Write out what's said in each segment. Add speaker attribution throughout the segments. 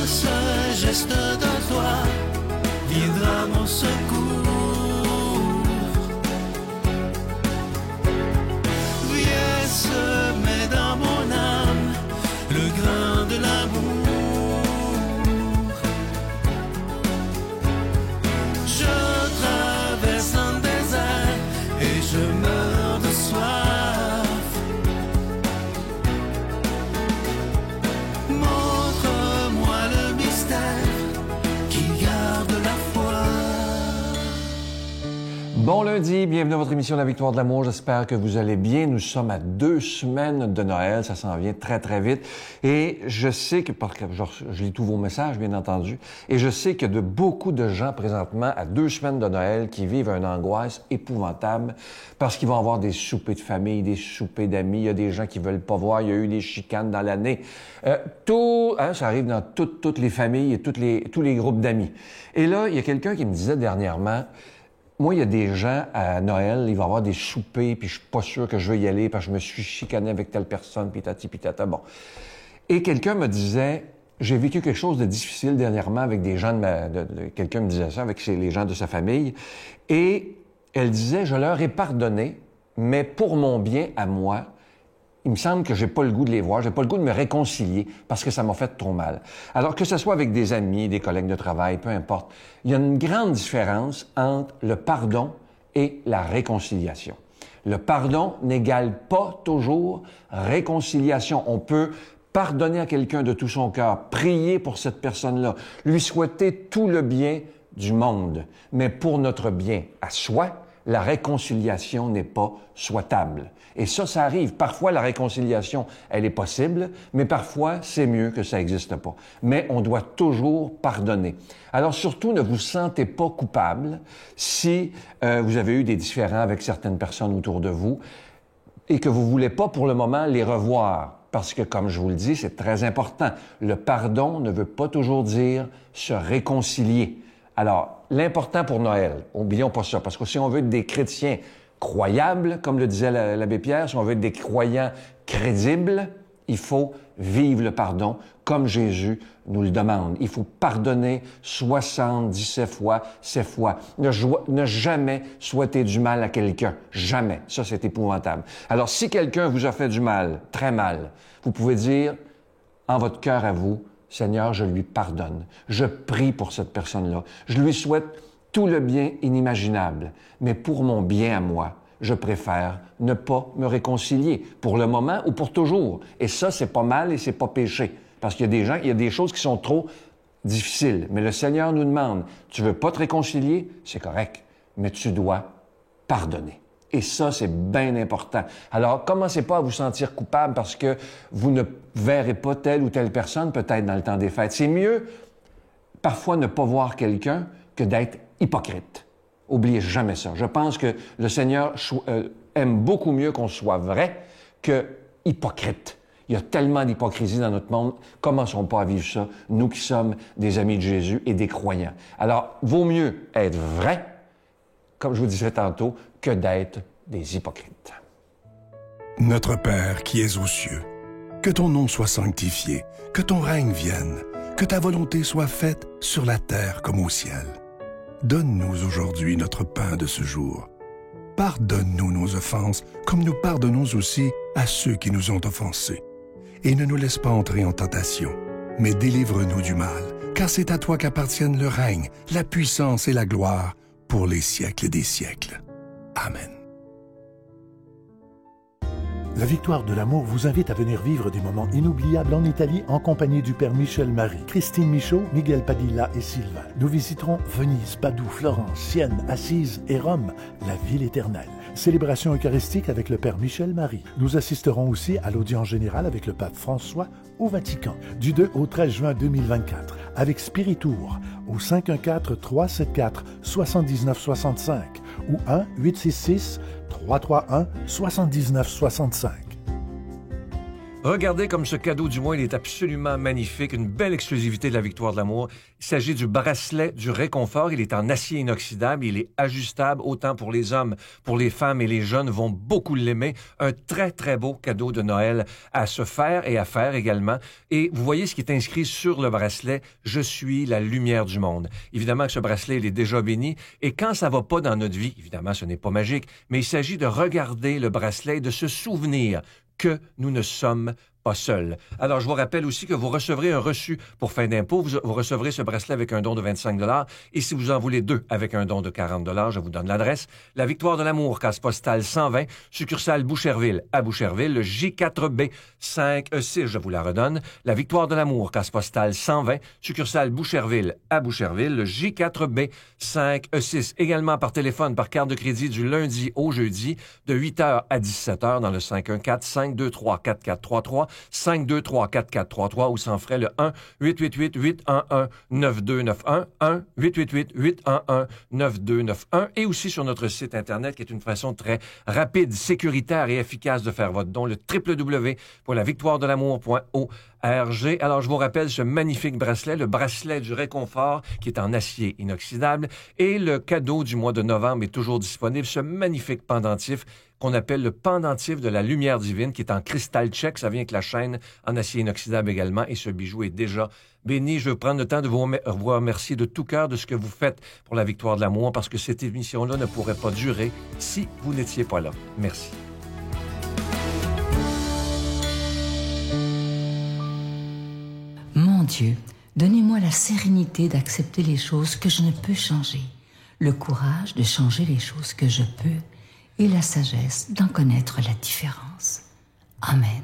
Speaker 1: ce geste de toi viendra mon secours. Viens semer dans mon âme le grain de l'amour. Je traverse un désert et je meurs de soif. Montre-moi le mystère qui garde la foi.
Speaker 2: Bon lundi, bienvenue à votre émission La Victoire de l'amour. J'espère que vous allez bien. Nous sommes à 2 semaines de Noël. Ça s'en vient très, très vite. Et je sais que, parce que je lis tous vos messages, bien entendu, et je sais qu'il y a beaucoup de gens présentement à 2 semaines de Noël qui vivent une angoisse épouvantable parce qu'ils vont avoir des soupers de famille, des soupers d'amis. Il y a des gens qui veulent pas voir. Il y a eu des chicanes dans l'année. Ça arrive dans toutes les familles et tous les groupes d'amis. Et là, il y a quelqu'un qui me disait dernièrement, moi, il y a des gens à Noël, il va y avoir des soupers, puis je suis pas sûr que je veux y aller parce que je me suis chicané avec telle personne, puis tati, puis tata. Bon. Et quelqu'un me disait, j'ai vécu quelque chose de difficile dernièrement avec des gens quelqu'un me disait ça, avec les gens de sa famille, et elle disait, je leur ai pardonné, mais pour mon bien à moi, il me semble que j'ai pas le goût de les voir, j'ai pas le goût de me réconcilier parce que ça m'a fait trop mal. Alors que ce soit avec des amis, des collègues de travail, peu importe, il y a une grande différence entre le pardon et la réconciliation. Le pardon n'égale pas toujours réconciliation. On peut pardonner à quelqu'un de tout son cœur, prier pour cette personne-là, lui souhaiter tout le bien du monde, mais pour notre bien à soi, la réconciliation n'est pas souhaitable. Et ça arrive. Parfois, la réconciliation, elle est possible, mais parfois, c'est mieux que ça n'existe pas. Mais on doit toujours pardonner. Alors, surtout, ne vous sentez pas coupable si vous avez eu des différends avec certaines personnes autour de vous et que vous voulez pas, pour le moment, les revoir. Parce que, comme je vous le dis, c'est très important. Le pardon ne veut pas toujours dire se réconcilier. Alors, l'important pour Noël, oublions pas ça, parce que si on veut être des chrétiens croyables, comme le disait l'abbé Pierre, si on veut être des croyants crédibles, il faut vivre le pardon comme Jésus nous le demande. Il faut pardonner 77 fois, 7 fois. Ne jamais souhaiter du mal à quelqu'un. Jamais. Ça, c'est épouvantable. Alors, si quelqu'un vous a fait du mal, très mal, vous pouvez dire en votre cœur à vous, Seigneur, je lui pardonne. Je prie pour cette personne-là. Je lui souhaite tout le bien inimaginable. Mais pour mon bien à moi, je préfère ne pas me réconcilier pour le moment ou pour toujours. Et ça, c'est pas mal et c'est pas péché. Parce qu'il y a des gens, il y a des choses qui sont trop difficiles. Mais le Seigneur nous demande, tu veux pas te réconcilier? C'est correct. Mais tu dois pardonner. Et ça, c'est bien important. Alors, commencez pas à vous sentir coupable parce que vous ne verrez pas telle ou telle personne, peut-être dans le temps des fêtes. C'est mieux, parfois, ne pas voir quelqu'un que d'être hypocrite. Oubliez jamais ça. Je pense que le Seigneur aime beaucoup mieux qu'on soit vrai que hypocrite. Il y a tellement d'hypocrisie dans notre monde. Commençons pas à vivre ça, nous qui sommes des amis de Jésus et des croyants. Alors, vaut mieux être vrai, comme je vous disais tantôt, que d'être des hypocrites.
Speaker 3: Notre Père qui es aux cieux, que ton nom soit sanctifié, que ton règne vienne, que ta volonté soit faite sur la terre comme au ciel. Donne-nous aujourd'hui notre pain de ce jour. Pardonne-nous nos offenses, comme nous pardonnons aussi à ceux qui nous ont offensés. Et ne nous laisse pas entrer en tentation, mais délivre-nous du mal, car c'est à toi qu'appartiennent le règne, la puissance et la gloire, pour les siècles des siècles. Amen.
Speaker 4: La Victoire de l'amour vous invite à venir vivre des moments inoubliables en Italie en compagnie du Père Michel Marie, Christine Michaud, Miguel Padilla et Sylvain. Nous visiterons Venise, Padoue, Florence, Sienne, Assise et Rome, la ville éternelle. Célébration eucharistique avec le Père Michel Marie. Nous assisterons aussi à l'audience générale avec le Pape François au Vatican, du 2 au 13 juin 2024, avec Spiritour au 514-374-7965 ou 1-866-331-7965.
Speaker 2: Regardez comme ce cadeau du mois, il est absolument magnifique, une belle exclusivité de la Victoire de l'amour. Il s'agit du bracelet du réconfort. Il est en acier inoxydable, il est ajustable autant pour les hommes, pour les femmes et les jeunes vont beaucoup l'aimer. Un très, très beau cadeau de Noël à se faire et à faire également. Et vous voyez ce qui est inscrit sur le bracelet, « Je suis la lumière du monde ». Évidemment que ce bracelet, il est déjà béni. Et quand ça va pas dans notre vie, évidemment, ce n'est pas magique, mais il s'agit de regarder le bracelet et de se souvenir que nous ne sommes pas seuls. Alors, je vous rappelle aussi que vous recevrez un reçu pour fin d'impôt. Vous recevrez ce bracelet avec un don de 25 $. Et si vous en voulez deux avec un don de 40 $, je vous donne l'adresse. La Victoire de l'amour, case postale 120, succursale Boucherville à Boucherville, le J4B 5E6, je vous la redonne. La Victoire de l'amour, case postale 120, succursale Boucherville à Boucherville, le J4B 5E6. Également par téléphone, par carte de crédit du lundi au jeudi, de 8h à 17h dans le 514-523-4433, 523-4433 ou sans frais le 1-888-811-9291, 1-888-811-9291 et aussi sur notre site Internet qui est une façon très rapide, sécuritaire et efficace de faire votre don, le www.lavictoiredelamour.org. Alors, je vous rappelle ce magnifique bracelet, le bracelet du réconfort qui est en acier inoxydable et le cadeau du mois de novembre est toujours disponible, ce magnifique pendentif qu'on appelle le pendentif de la lumière divine, qui est en cristal tchèque. Ça vient avec la chaîne en acier inoxydable également, et ce bijou est déjà béni. Je veux prendre le temps de vous remercier de tout cœur de ce que vous faites pour la Victoire de l'amour, parce que cette émission-là ne pourrait pas durer si vous n'étiez pas là. Merci.
Speaker 5: Mon Dieu, donnez-moi la sérénité d'accepter les choses que je ne peux changer, le courage de changer les choses que je peux, et la sagesse d'en connaître la différence. Amen.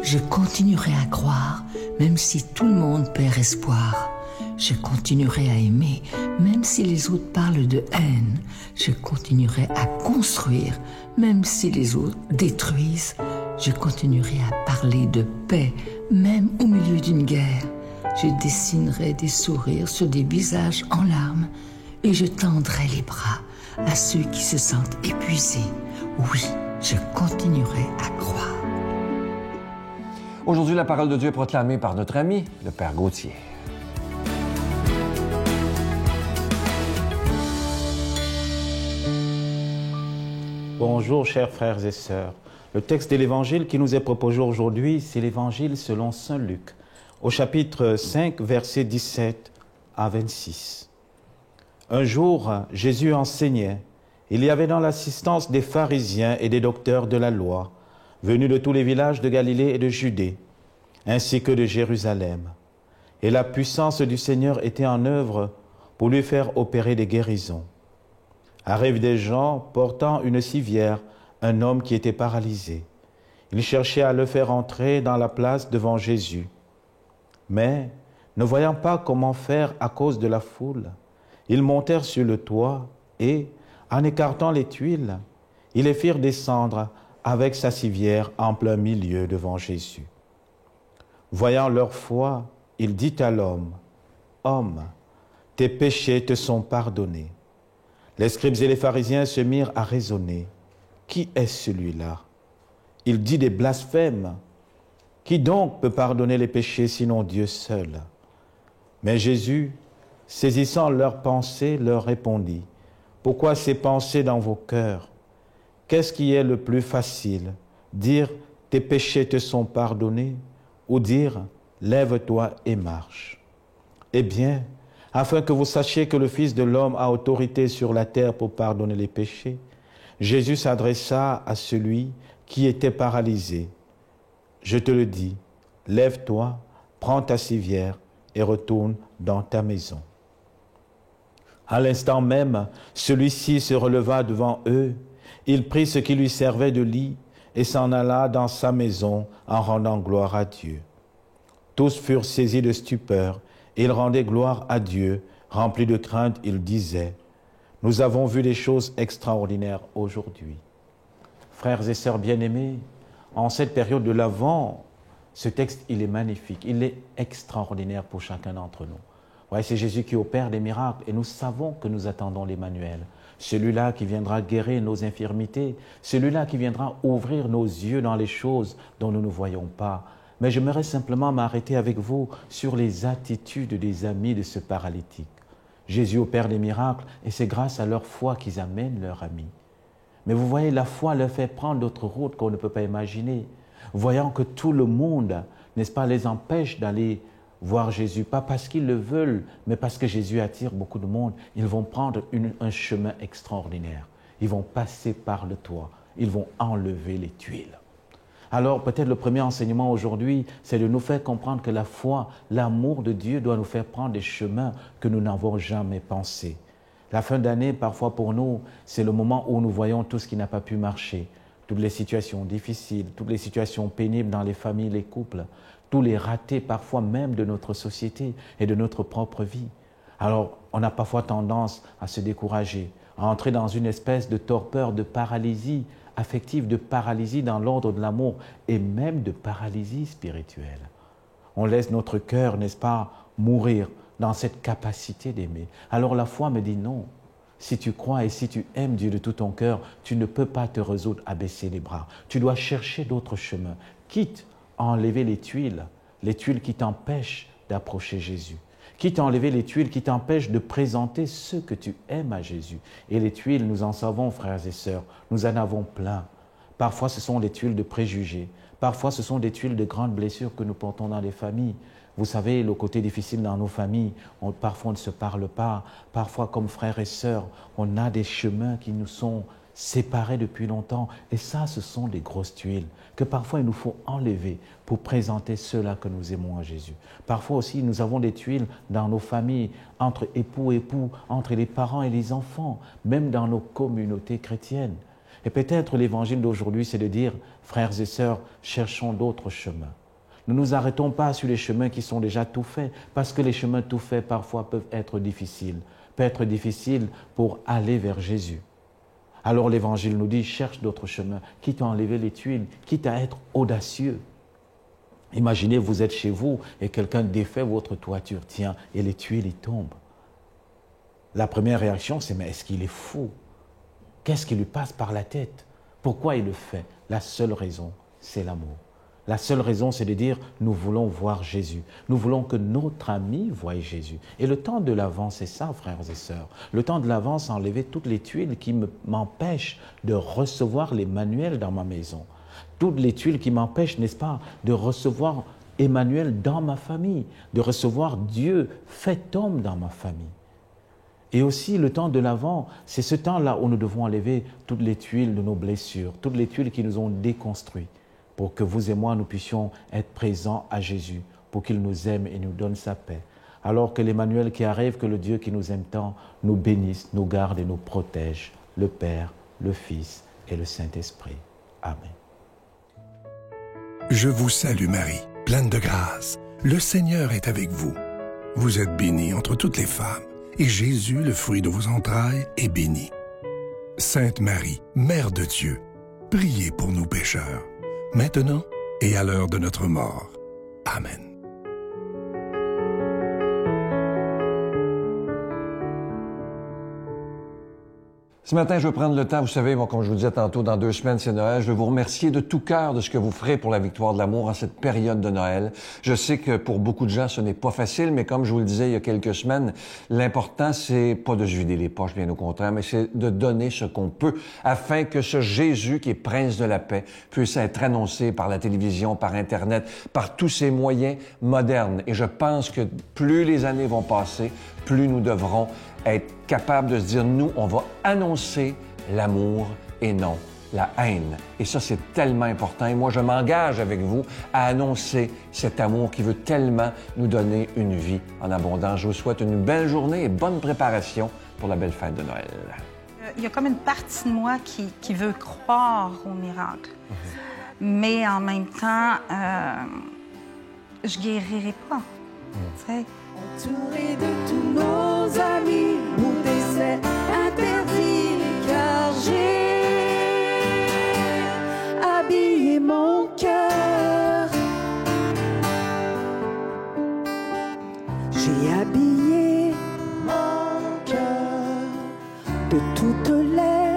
Speaker 5: Je continuerai à croire, même si tout le monde perd espoir. Je continuerai à aimer, même si les autres parlent de haine. Je continuerai à construire, même si les autres détruisent. Je continuerai à parler de paix, même au milieu d'une guerre. Je dessinerai des sourires sur des visages en larmes et je tendrai les bras à ceux qui se sentent épuisés. Oui, je continuerai à croire.
Speaker 2: Aujourd'hui, la parole de Dieu est proclamée par notre ami, le Père Gauthier.
Speaker 6: Bonjour, chers frères et sœurs. Le texte de l'Évangile qui nous est proposé aujourd'hui, c'est l'Évangile selon saint Luc, au chapitre 5, versets 17 à 26. Un jour, Jésus enseignait. Il y avait dans l'assistance des pharisiens et des docteurs de la loi, venus de tous les villages de Galilée et de Judée, ainsi que de Jérusalem. Et la puissance du Seigneur était en œuvre pour lui faire opérer des guérisons. Arrivent des gens portant une civière, un homme qui était paralysé. Ils cherchaient à le faire entrer dans la place devant Jésus. Mais, ne voyant pas comment faire à cause de la foule, ils montèrent sur le toit et, en écartant les tuiles, ils les firent descendre avec sa civière en plein milieu devant Jésus. Voyant leur foi, il dit à l'homme, « Homme, tes péchés te sont pardonnés. » Les scribes et les pharisiens se mirent à raisonner. « Qui est celui-là? Il dit des blasphèmes. Qui donc peut pardonner les péchés sinon Dieu seul? » Mais Jésus, saisissant leurs pensées, leur répondit, « Pourquoi ces pensées dans vos cœurs? Qu'est-ce qui est le plus facile? Dire « Tes péchés te sont pardonnés » ou dire « Lève-toi et marche ». Eh bien, afin que vous sachiez que le Fils de l'homme a autorité sur la terre pour pardonner les péchés, Jésus s'adressa à celui qui était paralysé. « Je te le dis, lève-toi, prends ta civière et retourne dans ta maison. » À l'instant même, celui-ci se releva devant eux, il prit ce qui lui servait de lit et s'en alla dans sa maison en rendant gloire à Dieu. Tous furent saisis de stupeur et ils rendaient gloire à Dieu, remplis de crainte, ils disaient, « Nous avons vu des choses extraordinaires aujourd'hui. » Frères et sœurs bien-aimés, en cette période de l'Avent, ce texte, il est magnifique, il est extraordinaire pour chacun d'entre nous. Ouais, c'est Jésus qui opère des miracles et nous savons que nous attendons l'Emmanuel. celui-là qui viendra guérir nos infirmités, celui-là qui viendra ouvrir nos yeux dans les choses dont nous ne voyons pas. Mais j'aimerais simplement m'arrêter avec vous sur les attitudes des amis de ce paralytique. Jésus opère des miracles et c'est grâce à leur foi qu'ils amènent leur ami. Mais vous voyez, la foi leur fait prendre d'autres routes qu'on ne peut pas imaginer. Voyant que tout le monde, n'est-ce pas, les empêche d'aller voir Jésus, pas parce qu'ils le veulent, mais parce que Jésus attire beaucoup de monde, ils vont prendre un chemin extraordinaire. Ils vont passer par le toit, ils vont enlever les tuiles. Alors peut-être le premier enseignement aujourd'hui, c'est de nous faire comprendre que la foi, l'amour de Dieu doit nous faire prendre des chemins que nous n'avons jamais pensés. La fin d'année, parfois pour nous, c'est le moment où nous voyons tout ce qui n'a pas pu marcher, toutes les situations difficiles, toutes les situations pénibles dans les familles, les couples, tous les ratés parfois même de notre société et de notre propre vie. Alors on a parfois tendance à se décourager, à entrer dans une espèce de torpeur, de paralysie affective, de paralysie dans l'ordre de l'amour et même de paralysie spirituelle. On laisse notre cœur, n'est-ce pas, mourir dans cette capacité d'aimer. Alors la foi me dit non. Si tu crois et si tu aimes Dieu de tout ton cœur, tu ne peux pas te résoudre à baisser les bras. Tu dois chercher d'autres chemins, quitte à enlever les tuiles qui t'empêchent d'approcher Jésus. Quitte à enlever les tuiles qui t'empêchent de présenter ce que tu aimes à Jésus. Et les tuiles, nous en savons, frères et sœurs, nous en avons plein. Parfois, ce sont des tuiles de préjugés. Parfois, ce sont des tuiles de grandes blessures que nous portons dans les familles. Vous savez, le côté difficile dans nos familles, parfois on ne se parle pas. Parfois, comme frères et sœurs, on a des chemins qui nous sont séparés depuis longtemps. Et ça, ce sont des grosses tuiles que parfois il nous faut enlever pour présenter ceux-là que nous aimons à Jésus. Parfois aussi, nous avons des tuiles dans nos familles, entre époux et époux, entre les parents et les enfants, même dans nos communautés chrétiennes. Et peut-être l'évangile d'aujourd'hui, c'est de dire, frères et sœurs, cherchons d'autres chemins. Ne nous arrêtons pas sur les chemins qui sont déjà tout faits, parce que les chemins tout faits parfois peuvent être difficiles pour aller vers Jésus. Alors l'Évangile nous dit, cherche d'autres chemins, quitte à enlever les tuiles, quitte à être audacieux. Imaginez, vous êtes chez vous et quelqu'un défait votre toiture, tiens, et les tuiles y tombent. La première réaction, c'est, mais est-ce qu'il est fou? Qu'est-ce qui lui passe par la tête? Pourquoi il le fait? La seule raison, c'est l'amour. La seule raison, c'est de dire, nous voulons voir Jésus. Nous voulons que notre ami voie Jésus. Et le temps de l'Avent, c'est ça, frères et sœurs. Le temps de l'Avent, c'est enlever toutes les tuiles qui m'empêchent de recevoir l'Emmanuel dans ma maison. Toutes les tuiles qui m'empêchent, n'est-ce pas, de recevoir Emmanuel dans ma famille, de recevoir Dieu fait homme dans ma famille. Et aussi, le temps de l'Avent, c'est ce temps-là où nous devons enlever toutes les tuiles de nos blessures, toutes les tuiles qui nous ont déconstruits, pour que vous et moi, nous puissions être présents à Jésus, pour qu'il nous aime et nous donne sa paix. Alors que l'Emmanuel qui arrive, que le Dieu qui nous aime tant, nous bénisse, nous garde et nous protège, le Père, le Fils et le Saint-Esprit. Amen.
Speaker 3: Je vous salue Marie, pleine de grâce. Le Seigneur est avec vous. Vous êtes bénie entre toutes les femmes, et Jésus, le fruit de vos entrailles, est béni. Sainte Marie, Mère de Dieu, priez pour nous pécheurs, maintenant et à l'heure de notre mort. Amen.
Speaker 2: Ce matin, je veux prendre le temps, vous savez, bon, comme je vous disais tantôt, dans 2 semaines, c'est Noël. Je veux vous remercier de tout cœur de ce que vous ferez pour la victoire de l'amour en cette période de Noël. Je sais que pour beaucoup de gens, ce n'est pas facile, mais comme je vous le disais il y a quelques semaines, l'important, c'est pas de se vider les poches, bien au contraire, mais c'est de donner ce qu'on peut afin que ce Jésus, qui est prince de la paix, puisse être annoncé par la télévision, par Internet, par tous ces moyens modernes. Et je pense que plus les années vont passer, plus nous devrons être capables de se dire, nous, on va annoncer l'amour et non la haine. Et ça, c'est tellement important. Et moi, je m'engage avec vous à annoncer cet amour qui veut tellement nous donner une vie en abondance. Je vous souhaite une belle journée et bonne préparation pour la belle fête de Noël.
Speaker 7: Il y a comme une partie de moi qui veut croire au miracle. Mais en même temps, je guérirai pas. Tu sais.
Speaker 1: Entouré de tous nos amis, mon décès interdit, car j'ai habillé mon cœur. J'ai habillé mon cœur
Speaker 8: de toutes les